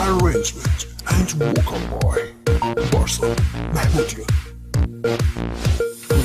Arrangement and vocal boy بارسا محمودیان.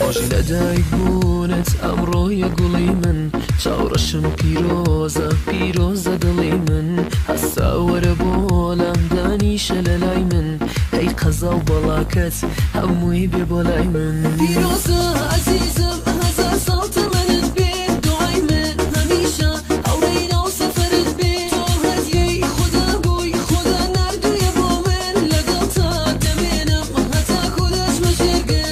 ڕۆژی لەدایک بوونت ئەمڕۆیە گوڵی من چاوڕەشم پیرۆزە پیرۆزە دڵی من هەستا وەرە بۆ لام دانیشە لە لای من هەی قەزا و بەڵاکەت هەمووی بێ بۆ لای من پیرۆزە عەزیزم هەزار ساڵ تەمەنت بێ دوعای من هەمیشە هەوڵەی ناو سەفەرت بێ تۆ هەدیەی خوددا بووی خوددا نردوویە بۆ من لەگەڵ تا دەمێنم هەتاکو دەچمە ژێرگەل.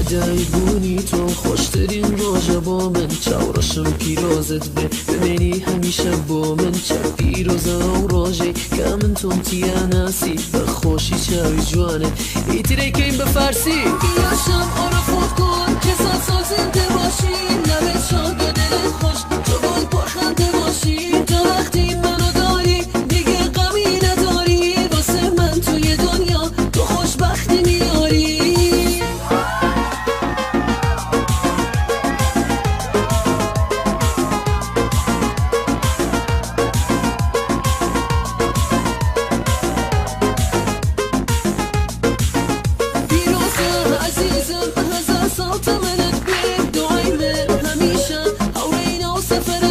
دایبوونی تۆ خۆشترین ڕۆژە بۆ من چاوڕەشم پیرۆزت بێ بمێنی هەمیشە بۆ من چەند پیرۆزە ئەو ڕۆژەی کە من تۆم تیاناسی بەخۆشی چاوی جوانت ئیترەکەین بە فارسی یاشم ئۆرەفۆت کۆن کەسا سازنده باشی نەبێت شادە دلت خۆش تۆ بۆی پۆرخەنده باشی تا وەختی منو داری دیگه غەمی نەداری واسه من توی دنیا تو خۆشبەختی میاری. عزیزم هزار سال تمنت بێ دوعای من هەمیشە هەوڵەی ناو سەفەرت